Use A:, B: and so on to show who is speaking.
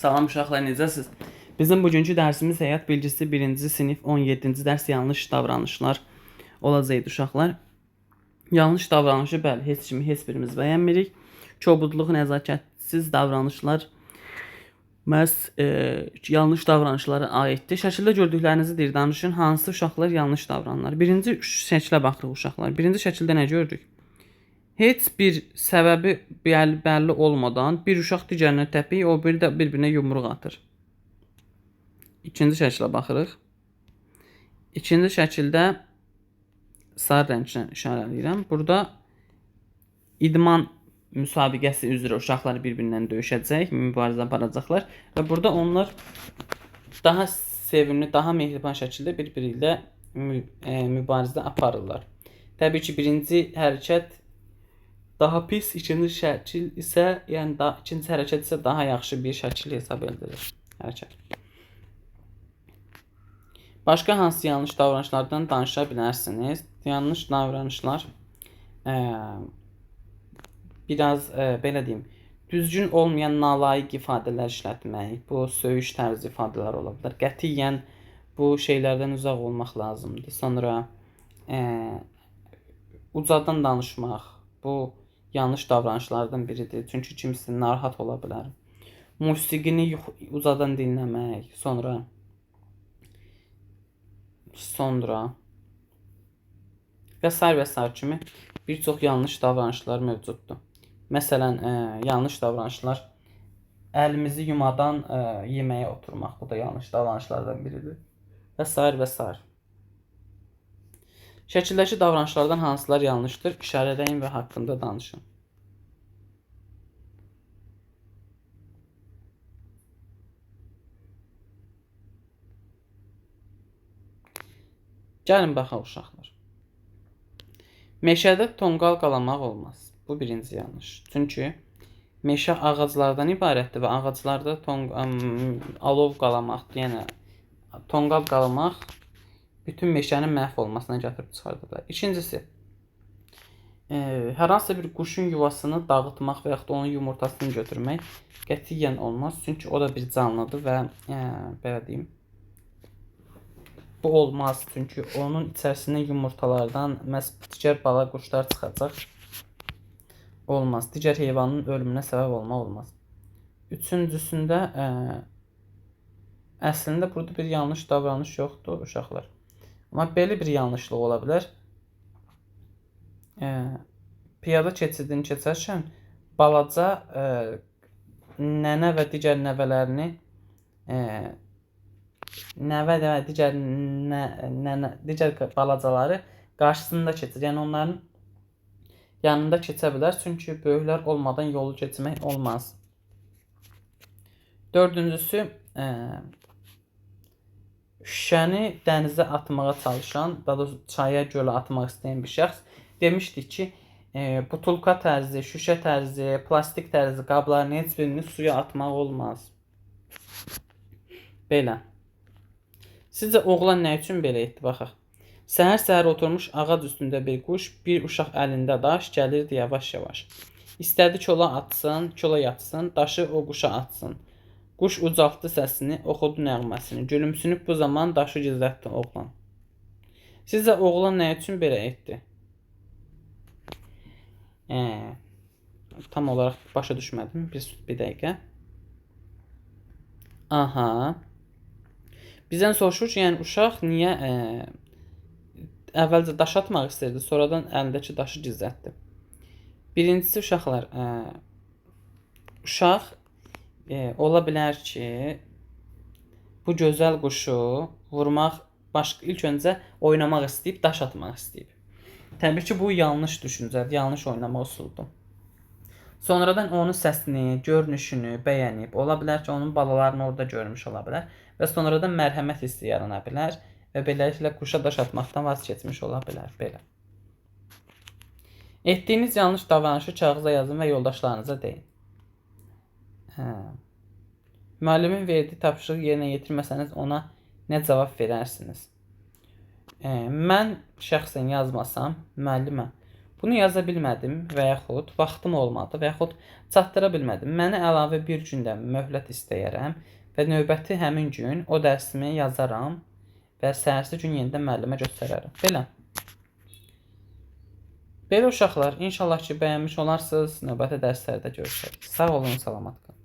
A: Salam uşaqlar, necəsiz? Bizim bugünkü dərsimiz həyat bilgisi 1-ci sinif 17-ci dərs yanlış davranışlar olacaqdı uşaqlar. Yanlış davranışı bəli, heç birimiz bəyənmirik. Kobudluq, nəzakətsiz davranışlar məhz yanlış davranışlara aiddir. Şəkildə gördüklərinizi deyir, danışın. Hansı uşaqlar yanlış davranırlar? Birinci şəklə baxırıq uşaqlar. Birinci şəkildə nə gördük? Heç bir səbəbi bəlli olmadan bir uşaq digərinə təpik, o biri də bir-birinə yumruq atır. İkinci şəklə baxırıq. İkinci şəkildə sarı rənglə işarələyirəm. Burada idman müsabiqəsi üzrə uşaqlar bir-birindən döyüşəcək, mübarizə aparacaqlar və burada onlar daha sevimli, daha mehriban şəkildə bir-biri ilə mübarizə aparırlar. Təbii ki, birinci hərəkət daha pis, ikinci şəkil isə, yəni ikinci hərəkət isə daha yaxşı bir şəkil hesab edilir. Hərəkət. Başqa hansı yanlış davranışlardan danışa bilərsiniz? Yanlış davranışlar biraz belə deyim, düzgün olmayan nalayiq ifadələr işlətmək, bu söyüş tərzi ifadələr ola bilər. Qətiyyən bu şeylərdən uzaq olmaq lazımdır. Sonra ucadan danışmaq, bu yanlış davranışlardan biridir. Çünki kimisi narahat ola bilər. Musiqini ucadan dinləmək, sonra və sair kimi bir çox yanlış davranışlar mövcuddur. Məsələn, yanlış davranışlar əlimizi yumadan yeməyə oturmaq, bu da yanlış davranışlardan biridir. Və sair. Şəkildəki davranışlardan hansılar yanlışdır? İşarələyin və haqqında danışın. Gəlin baxaq uşaqlar. Meşədə tonqal qalamaq olmaz. Bu birinci yanlış. Çünki meşə ağaclardan ibarətdir və ağaclarda alov qalamaq, yəni tonqal qalamaq bütün meşənin məhv olmasına gətirib çıxardır. İkincisi, hər hansı bir quşun yuvasını dağıtmaq və yaxud da onun yumurtasını götürmək qətiyyən olmaz. Çünki o da bir canlıdır və belə deyim, bu olmaz. Çünki onun içərisindən yumurtalardan məhz digər bala quşlar çıxacaq. Olmaz. Digər heyvanın ölümünə səbəb olmaz. Üçüncüsündə əslində burada bir yanlış davranış yoxdur uşaqlar. Amma belə bir yanlışlıq ola bilər. Piyada keçidini keçərkən balaca nənə və digər nəvələrini digər balacaları qarşısında keçir. Yəni onların yanında keçə bilər. Çünki böyüklər olmadan yolu keçmək olmaz. Dördüncüsü, şüşəni dənizə atmağa çalışan, daha doğrusu çaya, gölə atmaq istəyən bir şəxs demişdik ki, butulka tərzi, şüşə tərzi, plastik tərzi qabların heç birini suya atmaq olmaz. Belə. Sizcə oğlan nə üçün belə etdi? Baxaq. Səhər oturmuş ağac üstündə bir quş, bir uşaq əlində daş gəlirdi yavaş-yavaş. İstədi kola atsın, kola yatsın, daşı o quşa atsın. Quş ucaltdı səsini, oxudu nəğməsini. Gülümsünüb bu zaman daşı gizlətdi oğlan. Sizcə oğlan nə üçün belə etdi? Tam olaraq başa düşmədim. Bir dəqiqə. Aha. Bizdən soruşur ki, yəni uşaq niyə əvvəlcə daş atmaq istəyirdi, sonradan əlindəki daşı gizlətdi. Birincisi uşaqlar, uşaq ola bilər ki, bu gözəl quşu vurmaq, ilk öncə oynamaq istəyib, daş atmaq istəyib. Təbii ki, bu yanlış düşüncədir, yanlış oynama üsuludur. Sonradan onun səsini, görünüşünü bəyənib, ola bilər ki, onun balalarını orada görmüş ola bilər və sonradan mərhəmət hissi yarana bilər və beləliklə quşa daş atmaqdan vaz keçmiş ola bilər. Belə. Etdiyiniz yanlış davranışı kağıza yazın və yoldaşlarınıza deyin. Müəllimin verdiyi tapşırığı yerinə yetirməsəniz ona nə cavab verərsiniz? Mən şəxsən yazmasam müəllimə,
B: Bunu yaza bilmədim və yaxud vaxtım olmadı və yaxud çatdıra bilmədim. Mənə əlavə bir gündən möhlət istəyərəm və növbəti həmin gün o dərsimi yazaram və səhərsi gün yenidən müəllimə göstərərəm. Belə. Belə uşaqlar, inşallah ki, bəyənmiş olarsınız. Növbəti dərslərdə görüşərik. Sağ olun, salamat qalın.